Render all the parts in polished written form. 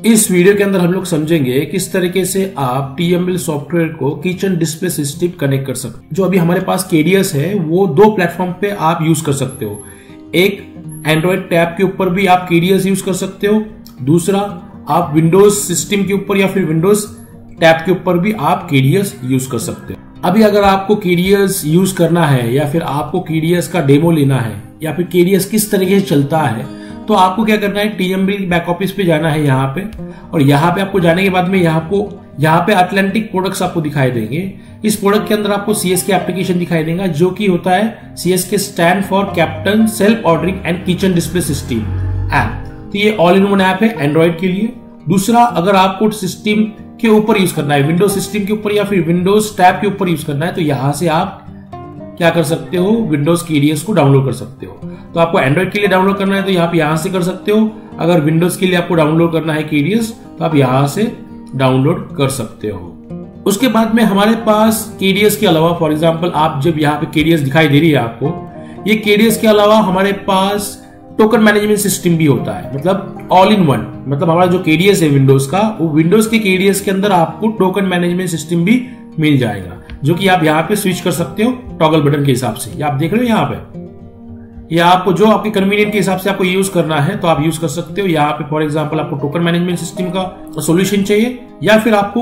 इस वीडियो के अंदर हम लोग समझेंगे किस तरीके से आप TML सॉफ्टवेयर को किचन डिस्प्ले सिस्टम कनेक्ट कर सकते हो। जो अभी हमारे पास KDS है वो दो प्लेटफॉर्म पे आप यूज कर सकते हो। एक एंड्रॉइड टैब के ऊपर भी आप KDS यूज कर सकते हो, दूसरा आप विंडोज सिस्टम के ऊपर या फिर विंडोज टैब के ऊपर भी आप KDS यूज कर सकते हो। अभी अगर आपको KDS यूज करना है या फिर आपको KDS का डेमो लेना है या फिर KDS किस तरीके से चलता है, तो आपको क्या करना है, TML बैक ऑफिस पे जाना है यहाँ पे, और यहाँ पे आपको जाने के बाद में यहाँ पे अटलांटिक प्रोडक्ट्स आपको दिखाई देंगे। इस प्रोडक्ट के अंदर आपको CSK एप्लीकेशन दिखाई देगा, जो कि होता है CSK stand for captain self ordering and kitchen display system app. तो ये ऑल इन वन ऐप है एंड्रॉइड के लिए। दूसरा, अगर आपको सिस्टम के ऊपर यूज करना है, विंडोज सिस्टम के ऊपर या फिर विंडोज टैब के ऊपर यूज करना है, तो यहां से आप क्या कर सकते हो, विंडोज KDS को डाउनलोड कर सकते हो। तो आपको एंड्रॉइड के लिए डाउनलोड करना है तो यहां से कर सकते हो। अगर विंडोज के लिए आपको डाउनलोड करना है KDS, तो आप यहां से डाउनलोड कर सकते हो। उसके बाद में हमारे पास KDS के अलावा, फॉर एग्जांपल आप जब यहाँ पे KDS दिखाई दे रही है आपको, ये KDS के अलावा हमारे पास टोकन मैनेजमेंट सिस्टम भी होता है, मतलब ऑल इन वन। मतलब हमारा जो KDS है विंडोज का, वो विंडोज के KDS के अंदर आपको टोकन मैनेजमेंट सिस्टम भी मिल जाएगा, जो कि आप यहाँ पे स्विच कर सकते हो टॉगल बटन के हिसाब से। ये आप देख रहे हो यहाँ पे, या आपको जो आपके कन्वीनियंट के हिसाब से आपको यूज करना है तो आप यूज कर सकते हो। यहाँ पे फॉर एग्जांपल आपको टोकन मैनेजमेंट सिस्टम का सॉल्यूशन चाहिए या फिर आपको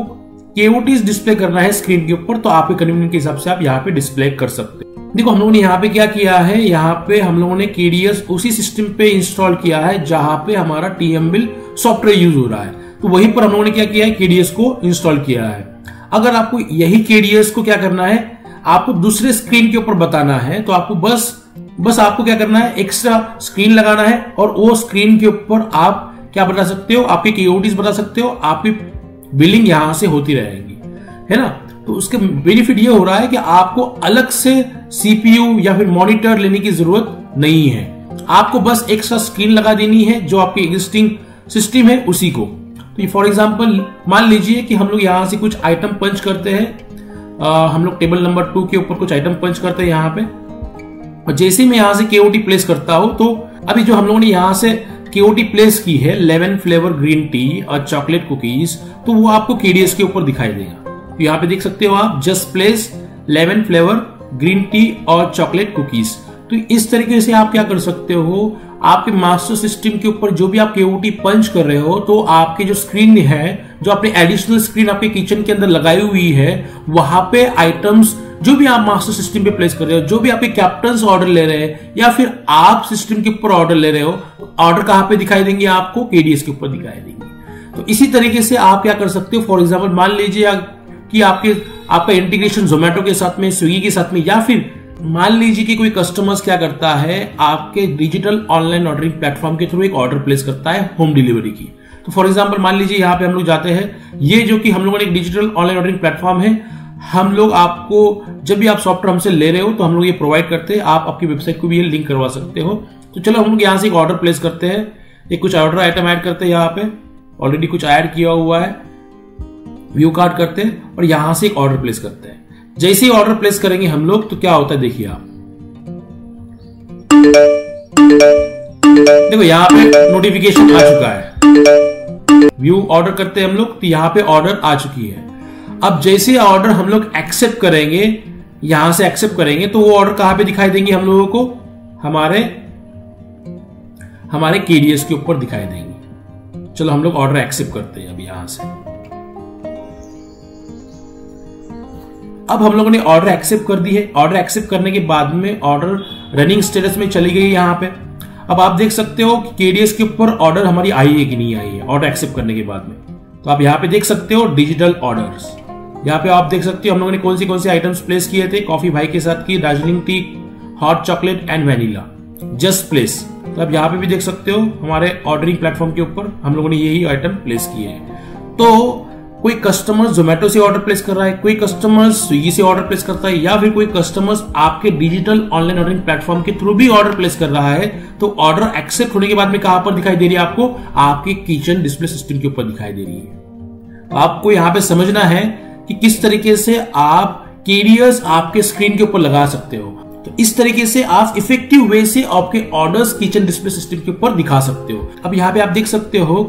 KOTs डिस्प्ले करना है स्क्रीन के ऊपर, तो आपके कन्वीनियंट के हिसाब से आप यहाँ पे डिस्प्ले कर सकते हो। देखो हम लोगों ने यहाँ पे क्या किया है, यहाँ पे हम लोगों ने KDS उसी सिस्टम पे इंस्टॉल किया है जहां पे हमारा TML सॉफ्टवेयर यूज हो रहा है, तो वहीं पर हम लोगों ने क्या किया है, KDS को इंस्टॉल किया है। अगर आपको यही KDS को क्या करना है, आपको दूसरे स्क्रीन के ऊपर बताना है, तो आपको बस आपको क्या करना है, एक्स्ट्रा स्क्रीन लगाना है और वो स्क्रीन के ऊपर आप क्या बता सकते हो, आपके KOTs बता सकते हो, आपकी बिलिंग यहां से होती रहेगी, है ना। तो उसके बेनिफिट ये हो रहा है कि आपको अलग से CPU या फिर मॉनिटर लेने की जरूरत नहीं है, आपको बस एक्स्ट्रा स्क्रीन लगा देनी है जो आपकी एग्जिस्टिंग सिस्टम है उसी को। तो फॉर एग्जांपल मान लीजिए कि हम लोग यहां से कुछ आइटम पंच करते हैं, हम लोग टेबल नंबर 2 के ऊपर कुछ आइटम पंच करते हैं यहाँ पे, और जैसे ही मैं यहां से KOT प्लेस करता हूं, तो अभी जो हम लोगों ने यहां से KOT प्लेस की है 11 फ्लेवर ग्रीन टी और चॉकलेट कुकीज, तो वो आपको KDS के ऊपर दिखाई देगा। तो यहाँ पे देख सकते हो आप, just place 11 flavour green tea और चॉकलेट कुकीज। तो इस तरीके से आप क्या कर सकते हो, आपके मास्टर सिस्टम के ऊपर जो भी आप KOT पंच कर रहे हो, तो आपके जो स्क्रीन है, जो आपने एडिशनल स्क्रीन आपके किचन के अंदर लगाई हुई है, वहां पे आइटम्स जो भी आप मास्टर सिस्टम पे प्लेस कर रहे हो, जो भी आपके कैप्टन्स ऑर्डर ले रहे हैं या फिर आप सिस्टम के ऊपर ऑर्डर ले रहे हो, ऑर्डर कहां पे दिखाई देंगे, आपको KDS के ऊपर दिखाई देंगे। तो इसी तरीके से आप क्या कर सकते हो, फॉर एग्जाम्पल मान लीजिए कि आपका इंटीग्रेशन जोमेटो के साथ में, स्विगी के साथ में, या फिर मान लीजिए कि कोई कस्टमर्स क्या करता है, आपके डिजिटल ऑनलाइन ऑर्डरिंग प्लेटफॉर्म के थ्रू एक ऑर्डर प्लेस करता है होम डिलीवरी की। तो फॉर एग्जांपल मान लीजिए यहाँ पे हम लोग जाते हैं, ये जो कि हम लोगों ने एक डिजिटल ऑनलाइन ऑर्डरिंग प्लेटफॉर्म है, हम लोग आपको जब भी आप सॉफ्टवेयर हमसे ले रहे हो तो हम लोग ये प्रोवाइड करते हैं, आप आपकी वेबसाइट को भी ये लिंक करवा सकते हो। तो चलो हम लोग यहाँ से एक ऑर्डर प्लेस करते हैं, एक कुछ ऑर्डर आइटम ऐड करते हैं, यहाँ पे ऑलरेडी कुछ ऐड किया हुआ है, व्यू कार्ड करते हैं और यहां से एक ऑर्डर प्लेस करते हैं। जैसे ही ऑर्डर प्लेस करेंगे हम लोग, तो क्या होता है देखिए आप, देखो यहां पे नोटिफिकेशन आ चुका है। व्यू ऑर्डर करते हैं हम लोग, तो यहां पे ऑर्डर आ चुकी है। अब जैसे ऑर्डर हम लोग एक्सेप्ट करेंगे, यहां से एक्सेप्ट करेंगे, तो वो ऑर्डर कहां पे दिखाई देंगे हम लोगों को, हमारे KDS के ऊपर दिखाई देंगे। चलो हम लोग ऑर्डर एक्सेप्ट करते हैं अब यहां से। अब हम लोगों ने ऑर्डर एक्सेप्ट कर दी है। ऑर्डर एक्सेप्ट करने के बाद में ऑर्डर रनिंग स्टेटस में चली गई यहाँ पे। अब आप देख सकते हो कि KDS के ऊपर ऑर्डर हमारी आई है कि नहीं आई है, ऑर्डर एक्सेप्ट करने के बाद में। तो आप यहाँ पे देख सकते हो डिजिटल ऑर्डर्स, यहाँ पे आप देख सकते हो हम लोगों ने कौन सी आइटम्स प्लेस किए थे। कॉफी भाई के साथ की, Darjeeling T, hot chocolate and vanilla, just place. तो आप यहाँ पे भी देख सकते हो हमारे ऑर्डरिंग प्लेटफॉर्म के ऊपर हम लोगों ने यही आइटम प्लेस किए हैं। तो कोई कस्टमर जोमेटो से ऑर्डर प्लेस कर रहा है, कोई कस्टमर स्विगी से ऑर्डर प्लेस करता है, या फिर कोई कस्टमर आपके डिजिटल ऑनलाइन ऑर्डरिंग प्लेटफॉर्म के थ्रू भी ऑर्डर प्लेस कर रहा है, तो ऑर्डर एक्सेप्ट होने के बाद में कहां पर दिखाई दे रही है आपको, आपके किचन डिस्प्ले सिस्टम के ऊपर दिखाई दे रही है। तो आपको यहां पे समझना है कि किस तरीके से आप KDS आपके स्क्रीन के ऊपर लगा सकते हो। तो इस तरीके से आप इफेक्टिव वे से आपके ऑर्डर्स किचन डिस्प्ले सिस्टम के ऊपर दिखा सकते हो। अब यहाँ पे आप देख सकते हो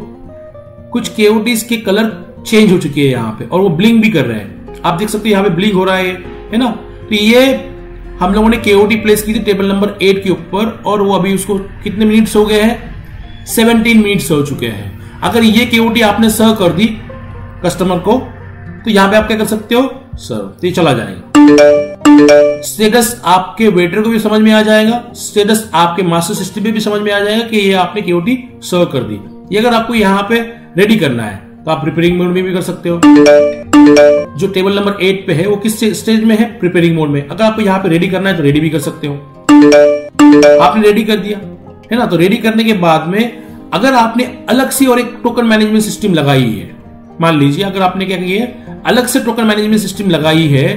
कुछ केओटीज के कलर चेंज हो चुके हैं यहाँ पे और वो ब्लिंक भी कर रहे हैं। आप देख सकते हैं यहाँ पे ब्लिंक हो रहा है ना। तो ये हम लोगों ने केओटी प्लेस की थी टेबल नंबर 8 के ऊपर और वो अभी उसको कितने मिनट्स हो गए हैं, 17 मिनट्स हो चुके हैं। अगर ये केओटी आपने सर्व कर दी कस्टमर को तो यहाँ पे आप क्या कर सकते हो, सर्व, तो ये चला जाएगा। स्टेटस आपके वेटर को भी समझ में आ जाएगा, स्टेटस आपके मास्टर सिस्टम पे भी समझ में आ जाएगा कि ये आपने केओटी सर्व कर दी। ये अगर आपको यहाँ पे रेडी करना है तो आप प्रिपेयरिंग मोड में भी कर सकते हो। जो टेबल नंबर 8 पे है वो किस स्टेज में है, प्रिपेयरिंग मोड में। अगर आपको यहाँ पे रेडी करना है तो रेडी भी कर सकते हो। आपने रेडी कर दिया है ना। तो रेडी करने के बाद में अगर आपने अलग से और एक टोकन मैनेजमेंट सिस्टम लगाई है, मान लीजिए अगर आपने क्या किया है, अलग से टोकन मैनेजमेंट सिस्टम लगाई है,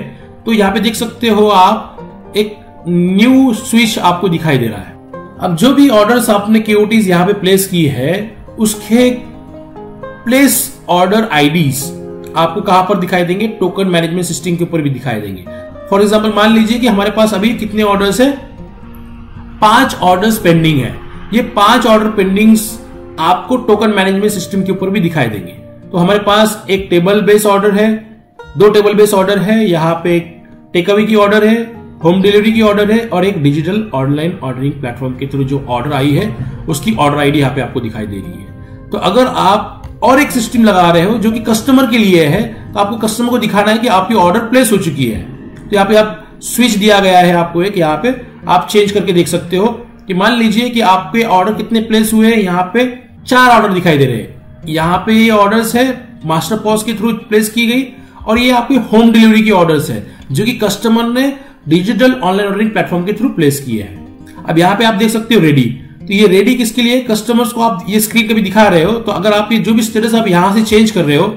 तो यहाँ पे देख सकते हो आप एक न्यू स्विच आपको दिखाई दे रहा है। अब जो भी ऑर्डर्स आपने केओटीज यहाँ पे प्लेस की है उसके प्लेस ऑर्डर आईडीज आपको कहां पर दिखाई देंगे, टोकन मैनेजमेंट सिस्टम के ऊपर भी दिखाई देंगे। फॉर एग्जांपल मान लीजिए कि हमारे पास अभी कितने ऑर्डर्स है, 5 ऑर्डर्स पेंडिंग है। ये 5 ऑर्डर पेंडिंग्स आपको टोकन मैनेजमेंट सिस्टम के ऊपर भी दिखाई देंगे। तो हमारे पास एक टेबल बेस ऑर्डर है, 2 टेबल बेस ऑर्डर है, यहाँ पे एक टेक अवे की ऑर्डर है, होम डिलीवरी की ऑर्डर है और एक डिजिटल ऑनलाइन ऑर्डरिंग प्लेटफॉर्म के थ्रू जो ऑर्डर आई है उसकी ऑर्डर आईडी यहाँ पे आपको दिखाई दे रही है। तो अगर आप और एक सिस्टम लगा रहे हो जो कि कस्टमर के लिए है तो आपको कस्टमर को दिखाना है कि आपकी ऑर्डर प्लेस हो चुकी है। तो यहाँ पे आप स्विच दिया गया है आपको एक, यहाँ पे आप चेंज करके देख सकते हो कि मान लीजिए कि आपके ऑर्डर कितने प्लेस हुए हैं। यहाँ पे 4 ऑर्डर दिखाई दे रहे हैं। यहाँ पे ये ऑर्डर्स है मास्टर पॉस के थ्रू प्लेस की गई और ये आपकी होम डिलीवरी की ऑर्डर्स है जो कि कस्टमर ने डिजिटल ऑनलाइन ऑर्डरिंग प्लेटफॉर्म के थ्रू प्लेस किए हैं। अब यहाँ पे आप देख सकते हो रेडी। तो ये रेडी किसके लिए, कस्टमर्स को आप ये स्क्रीन कभी दिखा रहे हो। तो अगर आप ये जो भी स्टेटस आप यहां से चेंज कर रहे हो,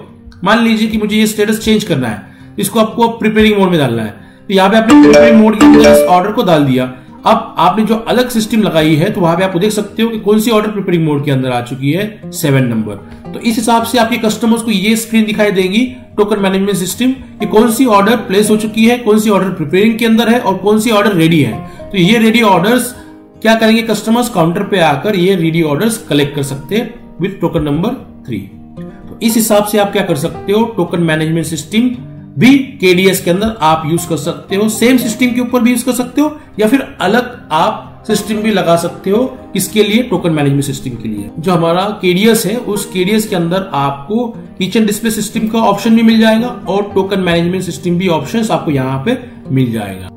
मान लीजिए कि मुझे ये स्टेटस चेंज करना है, इसको आपको प्रिपेयरिंग मोड में डालना है। तो यहाँ पे आपने प्रिपेयरिंग मोड के अंदर इस ऑर्डर को डाल दिया। अब आपने जो अलग सिस्टम लगाई है तो वहां पे आप देख सकते हो कि कौन सी ऑर्डर प्रिपेयरिंग मोड के अंदर आ चुकी है, 7 नंबर। तो इस हिसाब से आपके कस्टमर्स को ये स्क्रीन दिखाई देगी टोकन मैनेजमेंट सिस्टम कि कौन सी ऑर्डर प्लेस हो चुकी है, कौन सी ऑर्डर प्रिपेयरिंग के अंदर है और कौन सी ऑर्डर रेडी है। तो ये रेडी ऑर्डर्स क्या करेंगे, कस्टमर्स काउंटर पे आकर ये रेडी ऑर्डर्स कलेक्ट कर सकते हैं विद टोकन नंबर 3। तो इस हिसाब से आप क्या कर सकते हो, टोकन मैनेजमेंट सिस्टम भी केडीएस के अंदर आप यूज कर सकते हो। सेम सिस्टम के ऊपर भी यूज कर सकते हो या फिर अलग आप सिस्टम भी लगा सकते हो। किसके लिए, टोकन मैनेजमेंट सिस्टम के लिए। जो हमारा केडीएस है उस केडीएस के अंदर आपको किचन डिस्प्ले सिस्टम का ऑप्शन भी मिल जाएगा और टोकन मैनेजमेंट सिस्टम भी ऑप्शंस आपको यहाँ पे मिल जाएगा।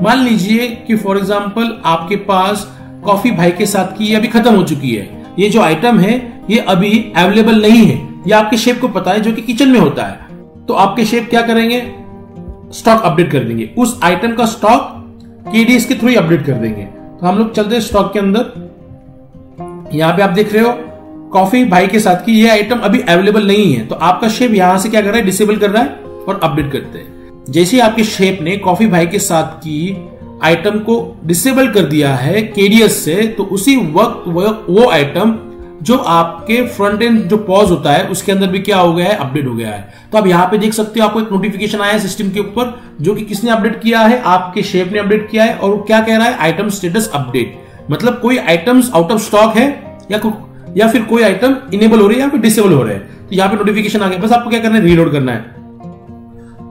मान लीजिए कि फॉर एग्जांपल आपके पास कॉफी भाई के साथ की ये अभी खत्म हो चुकी है। ये जो आइटम है ये अभी अवेलेबल नहीं है, ये आपके शेफ को पता है जो कि किचन में होता है। तो आपके शेफ क्या करेंगे, स्टॉक अपडेट कर देंगे, उस आइटम का स्टॉक केडीएस के थ्रू ही अपडेट कर देंगे। तो हम लोग चलते हैं स्टॉक के अंदर। यहाँ पे आप देख रहे हो कॉफी भाई के साथ की ये आइटम अभी अवेलेबल नहीं है। तो आपका शेफ यहां से क्या कर रहा है, डिसेबल कर रहा है और अपडेट करते हैं। जैसे आपके शेफ ने कॉफी भाई के साथ की आइटम को डिसेबल कर दिया है केडीएस से, तो उसी वक्त वो आइटम जो आपके फ्रंट एंड जो पॉज होता है उसके अंदर भी क्या हो गया है, अपडेट हो गया है। तो आप यहाँ पे देख सकते हो आपको एक नोटिफिकेशन आया है सिस्टम के ऊपर जो कि किसने अपडेट किया है, आपके शेफ ने अपडेट किया है। और वो क्या कह रहा है, आइटम स्टेटस अपडेट, मतलब कोई आइटम्स आउट ऑफ स्टॉक है या फिर कोई आइटम इनेबल हो रही है या फिर डिसेबल हो रहा है। तो यहाँ पे नोटिफिकेशन आ गया, बस आपको क्या करना है, रीलोड करना है।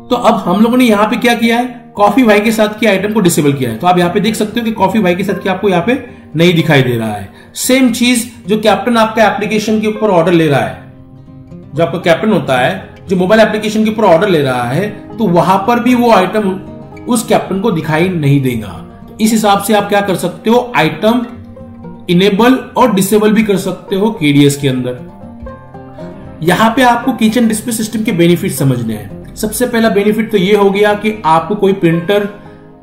तो अब हम लोगों ने यहाँ पे क्या किया है, कॉफी भाई के साथ की आइटम को डिसेबल किया है। तो आप यहाँ पे देख सकते हो कि कॉफी भाई के साथ की आपको यहाँ पे नहीं दिखाई दे रहा है। सेम चीज जो कैप्टन आपका एप्लीकेशन के ऊपर ऑर्डर ले रहा है, जो आपका कैप्टन होता है जो मोबाइल एप्लीकेशन के ऊपर ऑर्डर ले रहा है, तो वहां पर भी वो आइटम उस कैप्टन को दिखाई नहीं देगा। तो इस हिसाब से आप क्या कर सकते हो, आइटम इनेबल और डिसेबल भी कर सकते हो केडीएस के अंदर। यहां पे आपको किचन डिस्प्ले सिस्टम के बेनिफिट समझने हैं। सबसे पहला बेनिफिट तो ये हो गया कि आपको कोई प्रिंटर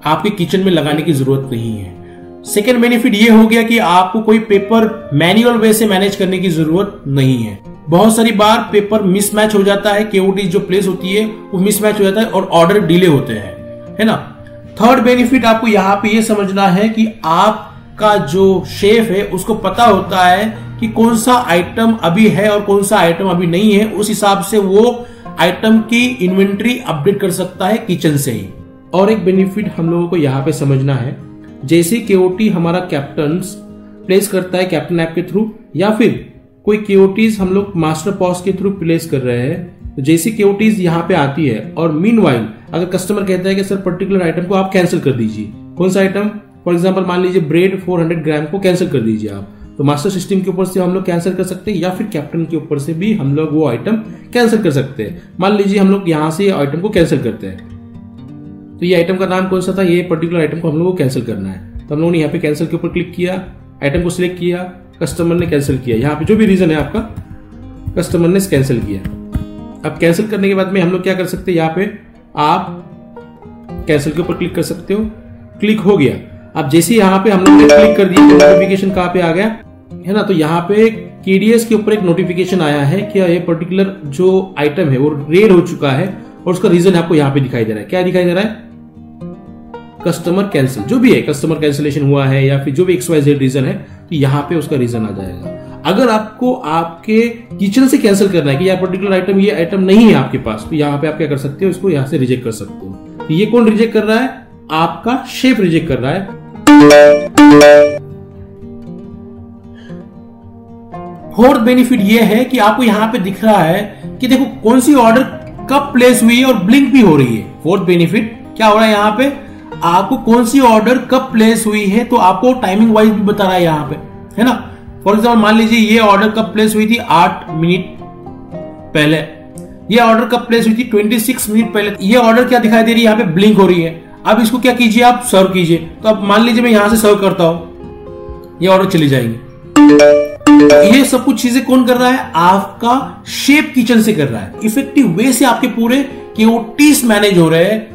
आपके किचन में लगाने की जरूरत नहीं है। सेकेंड बेनिफिट ये हो गया कि आपको कोई पेपर मैन्युअल वे से मैनेज करने की जरूरत नहीं है। बहुत सारी बार पेपर मिसमैच हो जाता है, केओटी जो प्लेस होती है वो मिसमैच हो जाता है और ऑर्डर डिले होते हैं, है ना। थर्ड बेनिफिट आपको यहाँ पे ये समझना है कि आपका जो शेफ है उसको पता होता है कि कौन सा आइटम अभी है और कौन सा आइटम अभी नहीं है। उस हिसाब से वो आइटम की इन्वेंट्री अपडेट कर सकता है किचन से ही। और एक बेनिफिट हम लोगों को यहाँ पे समझना है, जैसे केओटी हमारा कैप्टन प्लेस करता है कैप्टन ऐप के थ्रू या फिर कोई केओटीज हम लोग मास्टर पॉज के थ्रू प्लेस कर रहे हैं, तो जैसी केओटीज यहाँ पे आती है और मीनवाइल अगर कस्टमर कहता है कि सर पर्टिकुलर आइटम को आप कैंसिल कर दीजिए, कौन सा आइटम, फॉर एग्जांपल मान लीजिए ब्रेड 400 ग्राम को कैंसिल कर दीजिए आप, तो मास्टर सिस्टम के ऊपर से हम लोग कैंसिल कर सकते हैं या फिर कैप्टन के ऊपर से भी हम लोग वो आइटम कैंसिल कर सकते हैं। मान लीजिए हम लोग यहाँ से आइटम को कैंसिल करते हैं, तो ये आइटम का नाम कौन सा था, ये पर्टिकुलर आइटम को हम लोग को कैंसिल करना है, तो हम लोगों ने यहाँ पे कैंसिल के ऊपर क्लिक किया, आइटम को सिलेक्ट किया, कस्टमर ने कैंसिल किया, यहाँ पे जो भी रीजन है आपका कस्टमर ने कैंसिल किया। अब कैंसिल करने के बाद में हम लोग क्या कर सकते हैं, यहाँ पे आप कैंसिल के ऊपर क्लिक कर सकते हो, क्लिक हो गया। अब जैसे यहाँ पे हम लोग ने क्लिक कर दिया, नोटिफिकेशन कहाँ पे आ गया है ना, तो यहाँ पे केडीएस के ऊपर एक नोटिफिकेशन आया है कि ये पर्टिकुलर जो आइटम है वो रेड हो चुका है और उसका रीजन आपको यहाँ पे दिखाई दे रहा है। क्या दिखाई दे रहा है, कस्टमर कैंसिल, जो भी है कस्टमर कैंसिलेशन हुआ है या फिर जो भी XYZ रीजन है, तो यहाँ पे उसका रीजन आ जाएगा। अगर आपको आपके किचन से कैंसिल करना है कि यार पर्टिकुलर आइटम ये आइटम नहीं है आपके पास, तो यहाँ पे आप क्या कर सकते हो, इसको यहाँ से रिजेक्ट कर सकते हो। तो ये कौन रिजेक्ट कर रहा है, आपका शेफ रिजेक्ट कर रहा है। फोर्थ बेनिफिट ये है कि आपको यहां पे दिख रहा है कि देखो कौन सी ऑर्डर कब प्लेस हुई है और ब्लिंक भी हो रही है। फोर्थ बेनिफिट क्या हो रहा है, यहां पे आपको कौन सी ऑर्डर कब प्लेस हुई है तो आपको टाइमिंग वाइज भी बता रहा है यहां पे, है ना। फॉर एग्जाम्पल मान लीजिए ये ऑर्डर कब प्लेस हुई थी, 8 मिनट पहले, ये ऑर्डर कब प्लेस हुई थी, 26 मिनट पहले। ये ऑर्डर क्या दिखाई दे रही है, यहाँ पे ब्लिंक हो रही है। अब इसको क्या कीजिए, आप सर्व कीजिए। तो अब मान लीजिए मैं यहां से सर्व करता हूं, ये ऑर्डर चली जाएंगी। ये सब कुछ चीजें कौन कर रहा है, आपका शेफ किचन से कर रहा है। इफेक्टिव वे से आपके पूरे केओटीज मैनेज हो रहे हैं।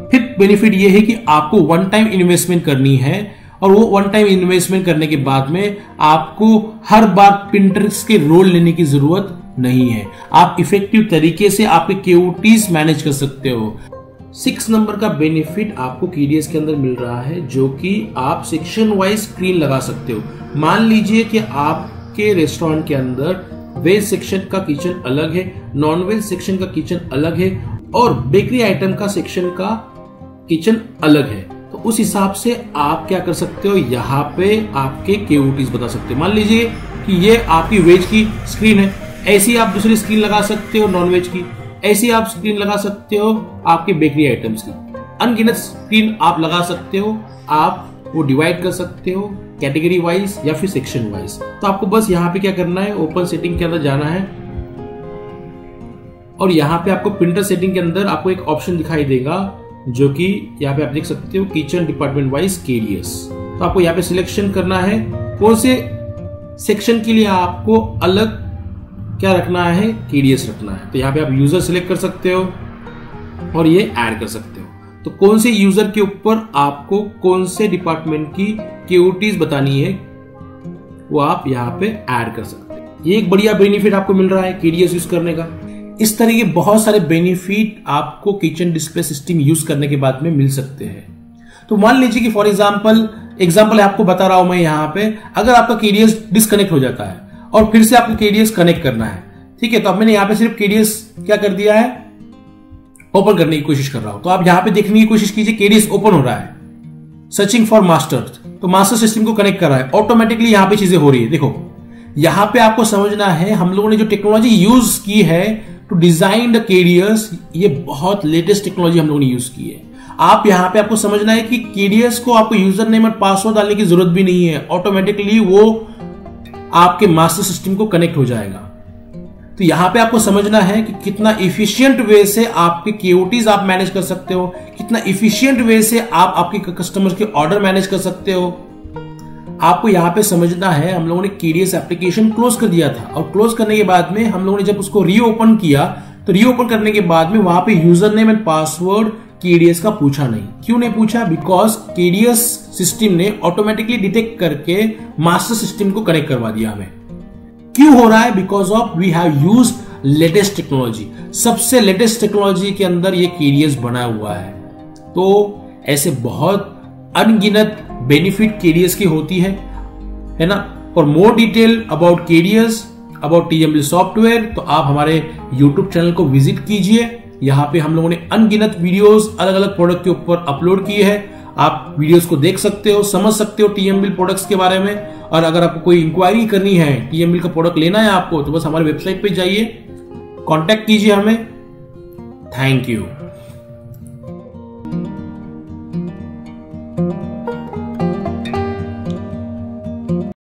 फिफ्थ बेनिफिट ये है कि आपको वन टाइम इन्वेस्टमेंट करनी है और वो वन टाइम इन्वेस्टमेंट करने के बाद में आपको हर बार पिंटरेस्ट के रोल लेने की जरूरत नहीं है। आप इफेक्टिव तरीके से आपके केओटीज मैनेज कर सकते हो। 6 नंबर का बेनिफिट आपको केडीएस के अंदर मिल रहा है, जो कि आप सेक्शन वाइज स्क्रीन लगा सकते हो। मान लीजिए कि आपके रेस्टोरेंट के अंदर वेज सेक्शन का किचन अलग है, नॉन वेज सेक्शन का किचन अलग है और बेकरी आइटम का सेक्शन का किचन अलग है। तो उस हिसाब से आप क्या कर सकते हो, यहाँ पे आपके केओटीज बता सकते हो। मान लीजिए कि ये आपकी वेज की स्क्रीन है, ऐसी आप दूसरी स्क्रीन लगा सकते हो नॉन वेज की, ऐसी आप स्क्रीन लगा सकते हो आपके बेकरी आइटम्स की। अनगिनत स्क्रीन आप लगा सकते हो, आप वो डिवाइड कर सकते हो कैटेगरी वाइज या फिर सेक्शन वाइज। तो आपको बस यहाँ पे क्या करना है, ओपन सेटिंग के अंदर जाना है और यहाँ पे आपको प्रिंटर सेटिंग के अंदर आपको एक ऑप्शन दिखाई देगा, जो कि यहाँ पे आप देख सकते हो किचन डिपार्टमेंट वाइज केडीएस। तो आपको यहाँ पे सिलेक्शन करना है कौन से सेक्शन के लिए आपको अलग क्या रखना है, केडीएस रखना है। तो यहाँ पे आप यूजर सिलेक्ट कर सकते हो और ये ऐड कर सकते हो। तो कौन से यूजर के ऊपर आपको कौन से डिपार्टमेंट की केओटीज बतानी है वो आप यहाँ पे ऐड कर सकते हो। ये एक बढ़िया बेनिफिट आपको मिल रहा है केडीएस यूज करने का। इस तरह के बहुत सारे बेनिफिट आपको किचन डिस्प्ले सिस्टम यूज करने के बाद में मिल सकते हैं। तो मान लीजिए कि फॉर एग्जाम्पल आपको बता रहा हूं मैं यहाँ पे, अगर आपका केडीएस डिस्कनेक्ट हो जाता है और फिर से आपको केडीएस कनेक्ट करना है, ठीक है, तो अब मैंने यहाँ पे सिर्फ केडीएस क्या कर दिया है, ओपन करने की कोशिश कर रहा हूं। तो आप यहाँ पे देखने की कोशिश कीजिए, केडीएस ओपन हो रहा है, सर्चिंग फॉर मास्टर, तो मास्टर सिस्टम को कनेक्ट कर रहा है, ऑटोमेटिकली यहाँ पे चीजें हो रही है। देखो यहाँ पे आपको समझना है, हम लोगों ने जो टेक्नोलॉजी यूज की है टू डिजाइन द केडीएस, ये बहुत लेटेस्ट टेक्नोलॉजी हम लोगों ने यूज की है। आप यहाँ पे आपको समझना है कि केडीएस को आपको यूजर नेम और पासवर्ड डालने की जरूरत भी नहीं है, ऑटोमेटिकली वो आपके मास्टर सिस्टम को कनेक्ट हो जाएगा। तो यहां पे आपको समझना है कि कितना इफिशियंट वे से आपके केओटीज आप मैनेज कर सकते हो, कितना इफिशियंट वे से आप आपके कस्टमर के ऑर्डर मैनेज कर सकते हो। आपको यहां पे समझना है, हम लोगों ने केडीएस एप्लीकेशन क्लोज कर दिया था और क्लोज करने के बाद में हम लोगों ने जब उसको रीओपन किया, तो रीओपन करने के बाद में वहां पे user name and password KDS का पूछा नहीं। क्यों नहीं पूछा? बिकॉज केडीएस सिस्टम ने ऑटोमेटिकली डिटेक्ट करके मास्टर सिस्टम को कनेक्ट करवा दिया हमें। क्यों हो रहा है? Because of we have used latest technology. सबसे लेटेस्ट टेक्नोलॉजी के अंदर ये केडीएस बना हुआ है। तो ऐसे बहुत अनगिनत बेनिफिट केडीएस की होती है ना। For more detail about KDS, about TML software, तो आप हमारे यूट्यूब चैनल को विजिट कीजिए। यहाँ पे हम लोगों ने अनगिनत वीडियोस अलग अलग प्रोडक्ट के ऊपर अपलोड किए हैं। आप वीडियोस को देख सकते हो, समझ सकते हो टीएमबिल प्रोडक्ट्स के बारे में। और अगर आपको कोई इंक्वायरी करनी है, टीएमबिल का प्रोडक्ट लेना है आपको, तो बस हमारे वेबसाइट पे जाइए, कांटेक्ट कीजिए हमें। Thank you.